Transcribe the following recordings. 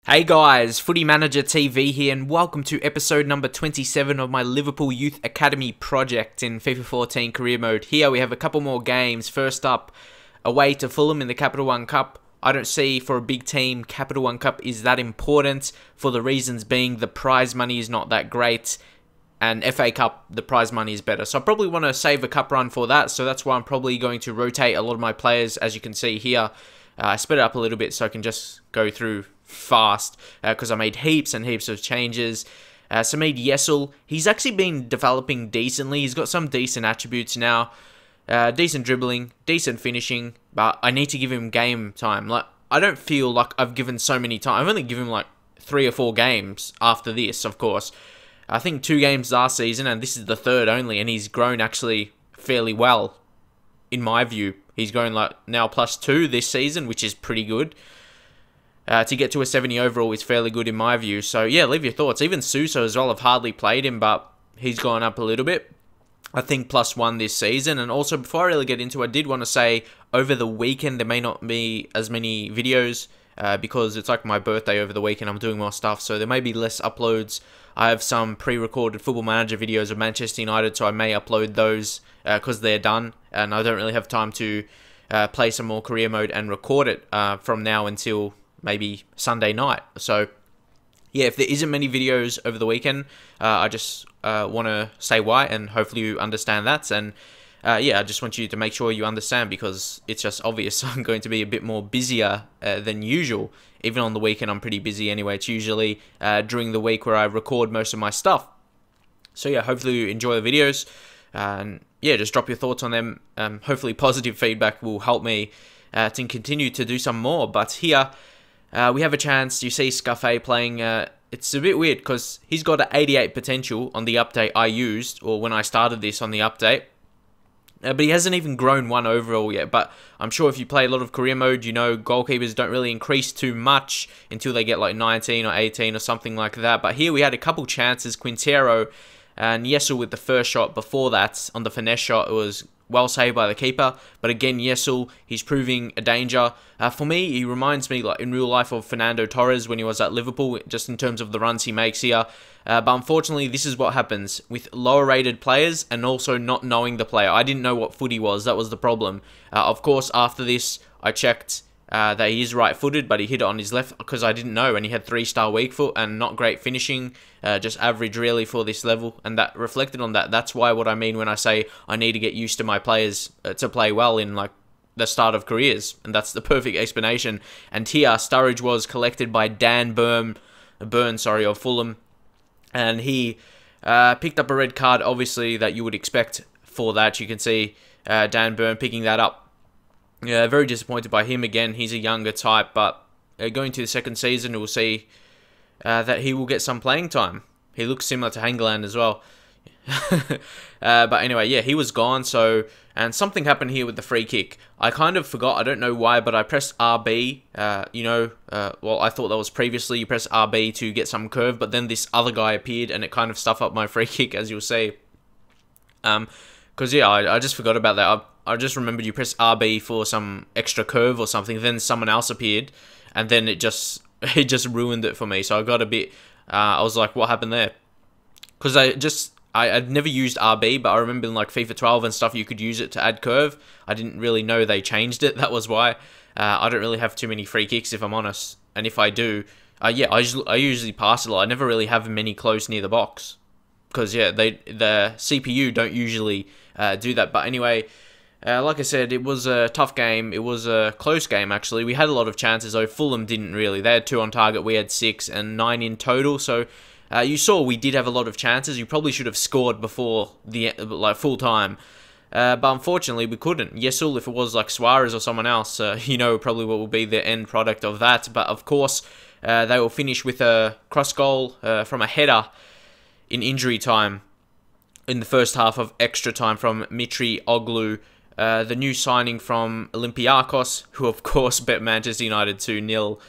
Hey guys, Footy Manager TV here, and welcome to episode number 27 of my Liverpool Youth Academy project in FIFA 14 career mode. Here we have a couple more games. First up, away to Fulham in the Capital One Cup. I don't see for a big team, Capital One Cup is that important, for the reasons being the prize money is not that great, and FA Cup, the prize money is better. So I probably want to save a cup run for that, so that's why I'm probably going to rotate a lot of my players, as you can see here. I split it up a little bit so I can just go through fast because I made heaps and heaps of changes. So I made Yessel. He's actually been developing decently. He's got some decent attributes now. Decent dribbling, decent finishing, but I need to give him game time. Like, I don't feel like I've given so many time. I've only given him like 3 or 4 games after this, of course. I think 2 games last season, and this is the 3rd only, and he's grown actually fairly well, in my view. He's going like now +2 this season, which is pretty good. To get to a 70 overall is fairly good in my view. So yeah, leave your thoughts. Even Suso as well, I've hardly played him, but he's gone up a little bit. I think +1 this season. And also, before I really get into it, I did want to say, over the weekend, there may not be as many videos because it's like my birthday over the weekend. I'm doing more stuff, so there may be less uploads. I have some pre-recorded Football Manager videos of Manchester United, so I may upload those because they're done, and I don't really have time to play some more career mode and record it from now until maybe Sunday night. So yeah, if there isn't many videos over the weekend, I just want to say why, and hopefully you understand that. And yeah, I just want you to make sure you understand, because it's just obvious I'm going to be a bit more busier than usual. Even on the weekend, I'm pretty busy anyway. It's usually during the week where I record most of my stuff. So yeah, hopefully you enjoy the videos. And yeah, just drop your thoughts on them. Hopefully positive feedback will help me to continue to do some more. But here, we have a chance. You see Scafe playing. It's a bit weird because he's got an 88 potential on the update I used, or when I started this on the update. But he hasn't even grown 1 overall yet. But I'm sure if you play a lot of career mode, you know goalkeepers don't really increase too much until they get like 19 or 18 or something like that. But here we had a couple chances. Quintero and Yessel with the first shot. Before that, on the finesse shot, it was well saved by the keeper. But again, Yessel, he's proving a danger. For me, he reminds me, like in real life, of Fernando Torres when he was at Liverpool, just in terms of the runs he makes here. But unfortunately, this is what happens with lower rated players and also not knowing the player. I didn't know what foot he was. That was the problem. Of course, after this, I checked that he is right-footed, but he hit it on his left because I didn't know, and he had 3-star weak foot and not great finishing, just average really for this level, and that reflected on that. That's why what I mean when I say I need to get used to my players to play well in like the start of careers, and that's the perfect explanation. And here, Sturridge was collected by Dan Burn, of Fulham, and he picked up a red card, obviously, that you would expect for that. You can see Dan Burn picking that up. Yeah, very disappointed by him again. He's a younger type, but going to the second season, we'll see that he will get some playing time. He looks similar to Hangeland as well. But anyway, yeah, he was gone. And something happened here with the free kick. I kind of forgot, I don't know why, but I pressed RB. Well, I thought that was previously you press RB to get some curve, but then this other guy appeared and it kind of stuffed up my free kick, as you'll see. Because yeah, I just forgot about that. I just remembered you press RB for some extra curve or something, then someone else appeared, and then it just ruined it for me. So I got a bit, I was like, what happened there? Because I'd never used RB, but I remember in like FIFA 12 and stuff, you could use it to add curve. I didn't really know they changed it. That was why. I don't really have too many free kicks, if I'm honest. And if I do, yeah, I usually pass it a lot. I never really have many close near the box. Because, yeah, the CPU don't usually do that. But anyway, like I said, it was a tough game. It was a close game, actually. We had a lot of chances, though. Fulham didn't really. They had 2 on target. We had 6 and 9 in total. So you saw we did have a lot of chances. You probably should have scored before the full time. But unfortunately, we couldn't. Yessel, if it was like Suarez or someone else, you know probably what will be the end product of that. But of course, they will finish with a cross goal from a header in injury time in the first half of extra time from Mitri Oglu, the new signing from Olympiacos, who of course bet Manchester United 2-0.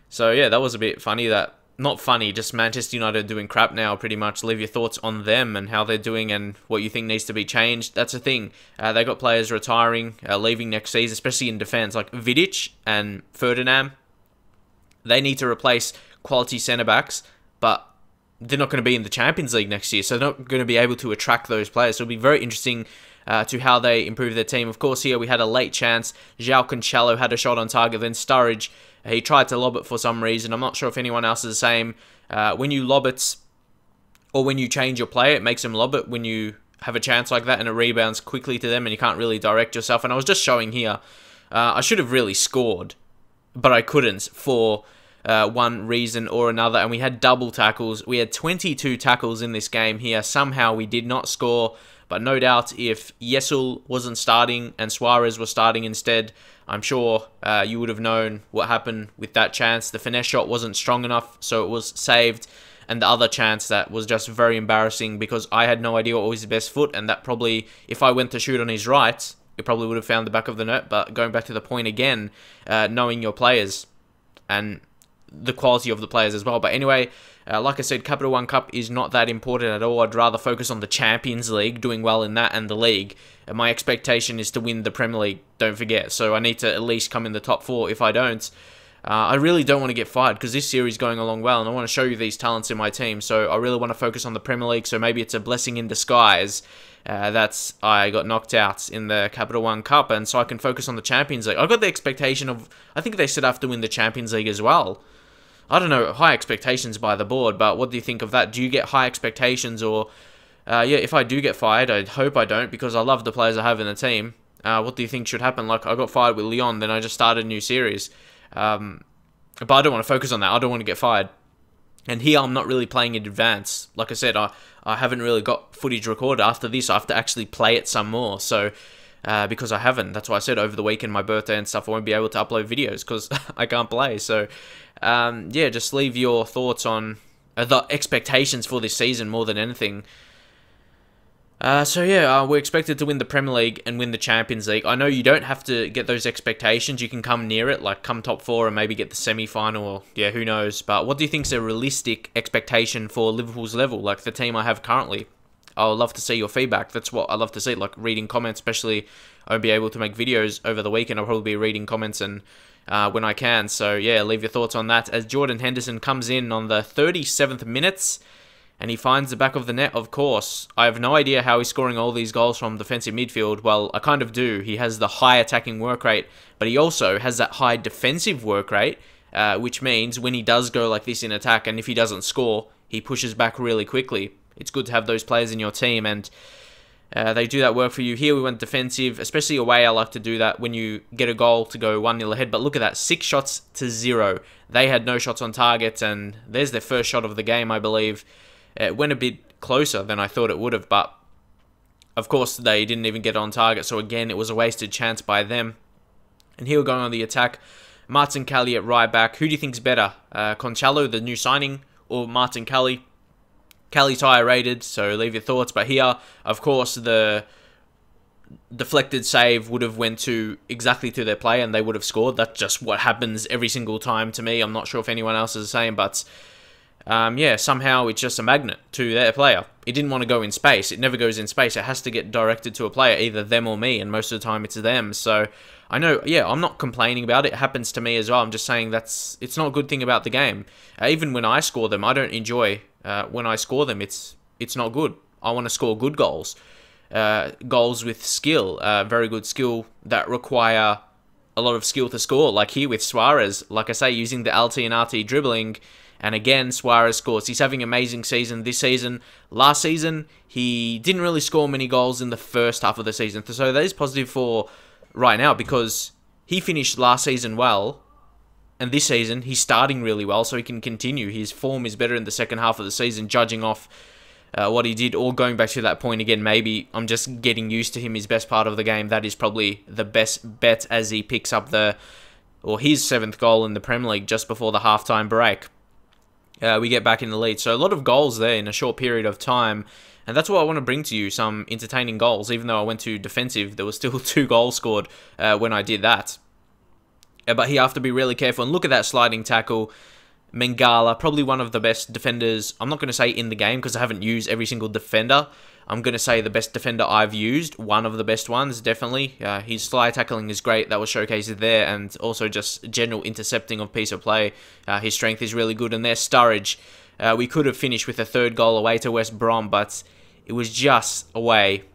So yeah, that was a bit funny. Not funny, just Manchester United doing crap now, pretty much. Leave your thoughts on them and how they're doing and what you think needs to be changed. That's the thing. They got players retiring, leaving next season, especially in defence, like Vidic and Ferdinand. They need to replace quality centre-backs, but they're not going to be in the Champions League next year, so they're not going to be able to attract those players. So it'll be very interesting to how they improve their team. Of course, here we had a late chance. João Cancelo had a shot on target, then Sturridge, he tried to lob it for some reason. I'm not sure if anyone else is the same. When you lob it, or when you change your play, it makes them lob it when you have a chance like that and it rebounds quickly to them and you can't really direct yourself. And I was just showing here, I should have really scored, but I couldn't for one reason or another. And we had double tackles. We had 22 tackles in this game here. Somehow we did not score. But no doubt if Yesul wasn't starting and Suarez was starting instead, I'm sure you would have known what happened with that chance. The finesse shot wasn't strong enough, so it was saved. And the other chance that was just very embarrassing because I had no idea what was his best foot. And that probably, if I went to shoot on his right, it probably would have found the back of the net. But going back to the point again, knowing your players and the quality of the players as well. But anyway, like I said, Capital One Cup is not that important at all. I'd rather focus on the Champions League, doing well in that and the league. And my expectation is to win the Premier League, don't forget. So I need to at least come in the top 4. If I don't, I really don't want to get fired because this series is going along well and I want to show you these talents in my team. So I really want to focus on the Premier League. So maybe it's a blessing in disguise that I got knocked out in the Capital One Cup, and so I can focus on the Champions League. I got the expectation of, I think they said I have to win the Champions League as well. I don't know, high expectations by the board, but what do you think of that? Do you get high expectations? Or, yeah, if I do get fired, I hope I don't, because I love the players I have in the team. What do you think should happen? Like, I got fired with Lyon, then I just started a new series. But I don't want to focus on that. I don't want to get fired. And here, I'm not really playing in advance. Like I said, I haven't really got footage recorded. After this, I have to actually play it some more. So, because I haven't. That's why I said over the weekend, my birthday and stuff, I won't be able to upload videos because I can't play. So, yeah, just leave your thoughts on the expectations for this season more than anything. So yeah, we're expected to win the Premier League and win the Champions League. I know you don't have to get those expectations. You can come near it, like come top 4 and maybe get the semi-final, or yeah, who knows. But what do you think is a realistic expectation for Liverpool's level, like the team I have currently? I would love to see your feedback. That's what I love to see, like reading comments, especially I won't be able to make videos over the weekend. I'll probably be reading comments and when I can. So yeah, leave your thoughts on that. As Jordan Henderson comes in on the 37th minutes, and he finds the back of the net, of course. I have no idea how he's scoring all these goals from defensive midfield. Well, I kind of do. He has the high attacking work rate, but he also has that high defensive work rate, which means when he does go like this in attack, and if he doesn't score, he pushes back really quickly. It's good to have those players in your team, and they do that work for you. Here we went defensive, especially away. I like to do that when you get a goal to go 1-0 ahead. But look at that, 6 shots to 0. They had no shots on target, and there's their first shot of the game, I believe. It went a bit closer than I thought it would have, but of course they didn't even get on target, so again, it was a wasted chance by them. And here we're going on the attack. Martin Kelly at right back. Who do you think's better? Cancelo, the new signing, or Martin Kelly? Kelly's higher rated, so leave your thoughts. But here, of course, the deflected save would have went to exactly to their play and they would have scored. That's just what happens every single time to me. I'm not sure if anyone else is the same, but yeah, somehow it's just a magnet to their player. It didn't want to go in space. It never goes in space. It has to get directed to a player, either them or me, and most of the time it's them. So I know, yeah, I'm not complaining about it. It happens to me as well. I'm just saying it's not a good thing about the game. Even when I score them, I don't enjoy when I score them. It's not good. I want to score good goals. Goals with skill, very good skill that require a lot of skill to score. Like here with Suarez, like I say, using the LT and RT dribbling. And again, Suarez scores. He's having an amazing season this season. Last season, he didn't really score many goals in the first half of the season. So that is positive for right now because he finished last season well. And this season, he's starting really well, so he can continue. His form is better in the second half of the season, judging off what he did. Or going back to that point again, maybe I'm just getting used to him, his best part of the game. That is probably the best bet as he picks up his 7th goal in the Premier League just before the halftime break. We get back in the lead. So a lot of goals there in a short period of time. And that's what I want to bring to you, some entertaining goals. Even though I went to defensive, there was still 2 goals scored when I did that. But here I have to be really careful. And look at that sliding tackle. Mangala, probably one of the best defenders. I'm not going to say in the game because I haven't used every single defender. I'm going to say the best defender I've used. One of the best ones, definitely. His fly tackling is great. That was showcased there. And also just general intercepting of piece of play. His strength is really good. And their Sturridge. We could have finished with a third goal away to West Brom, but it was just away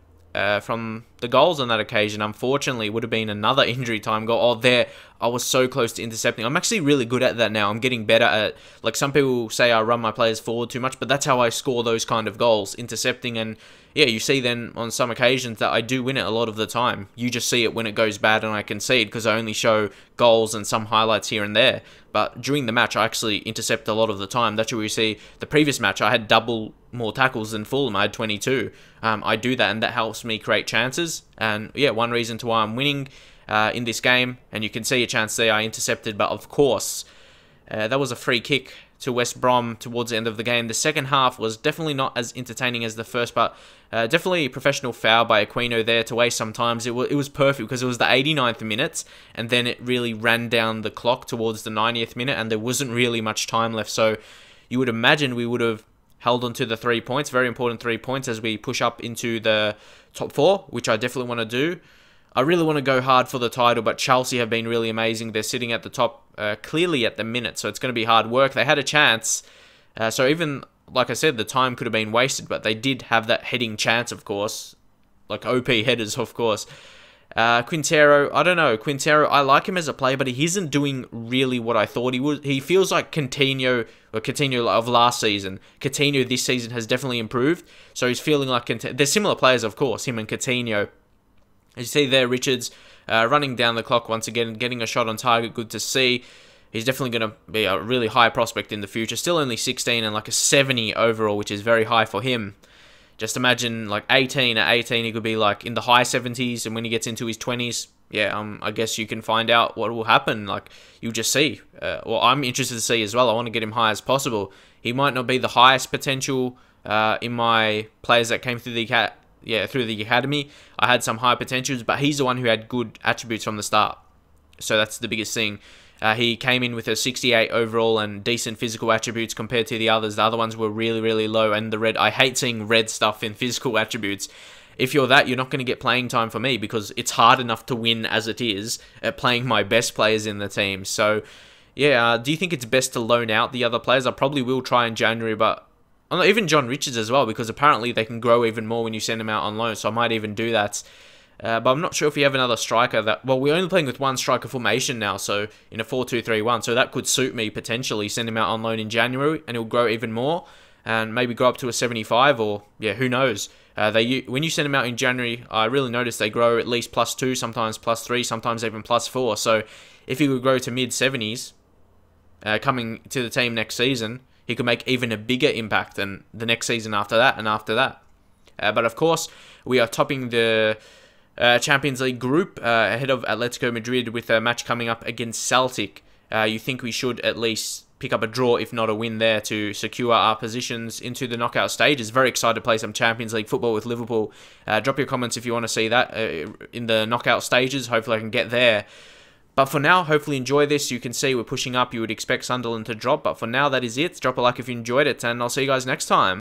from the goals on that occasion. Unfortunately, it would have been another injury time goal. Oh, there, I was so close to intercepting. I'm actually really good at that now. I'm getting better at, like some people say I run my players forward too much, but that's how I score those kind of goals, intercepting. And yeah, you see then on some occasions that I do win it a lot of the time. You just see it when it goes bad and I concede because I only show goals and some highlights here and there. But during the match, I actually intercept a lot of the time. That's where you see the previous match, I had double more tackles than Fulham. I had 22. I do that and that helps me create chances. And yeah, one reason to why I'm winning in this game. And you can see a chance there I intercepted. But of course, that was a free kick to West Brom towards the end of the game. The second half was definitely not as entertaining as the first, but definitely a professional foul by Aquino there to waste some time. It was perfect because it was the 89th minute, and then it really ran down the clock towards the 90th minute, and there wasn't really much time left. So you would imagine we would have held on to the 3 points, very important 3 points as we push up into the top 4, which I definitely want to do. I really want to go hard for the title, but Chelsea have been really amazing. They're sitting at the top clearly at the minute, so it's going to be hard work. They had a chance, so even, like I said, the time could have been wasted, but they did have that heading chance, of course. Like OP headers, of course. Quintero, I don't know. Quintero, I like him as a player, but he isn't doing really what I thought he would. He feels like Coutinho of last season. Coutinho this season has definitely improved, so he's feeling like... They're similar players, of course, him and Coutinho. As you see there, Richards running down the clock once again, getting a shot on target, good to see. He's definitely going to be a really high prospect in the future. Still only 16 and like a 70 overall, which is very high for him. Just imagine like 18 at 18, he could be like in the high 70s, and when he gets into his 20s, yeah, I guess you can find out what will happen. Like, you'll just see. Well, I'm interested to see as well. I want to get him high as possible. He might not be the highest potential in my players that came through the academy. I had some high potentials, but he's the one who had good attributes from the start. So that's the biggest thing. He came in with a 68 overall and decent physical attributes compared to the others. The other ones were really, really low. And the red, I hate seeing red stuff in physical attributes. If you're that, you're not going to get playing time for me because it's hard enough to win as it is at playing my best players in the team. So, yeah, do you think it's best to loan out the other players? I probably will try in January, but even John Richards as well, because apparently they can grow even more when you send them out on loan, so I might even do that. But I'm not sure if you have another striker that... Well, we're only playing with one striker formation now, so in a 4-2-3-1, so that could suit me potentially. Send him out on loan in January, and he'll grow even more, and maybe grow up to a 75, or, yeah, who knows. When you send them out in January, I really noticed they grow at least +2, sometimes +3, sometimes even +4. So if he would grow to mid-70s, coming to the team next season, he could make even a bigger impact than the next season after that and after that. But of course, we are topping the Champions League group ahead of Atletico Madrid with a match coming up against Celtic. You think we should at least pick up a draw, if not a win there, to secure our positions into the knockout stages. Very excited to play some Champions League football with Liverpool. Drop your comments if you want to see that in the knockout stages. Hopefully I can get there. But for now, hopefully enjoy this. You can see we're pushing up. You would expect Sunderland to drop. But for now, that is it. Drop a like if you enjoyed it. And I'll see you guys next time.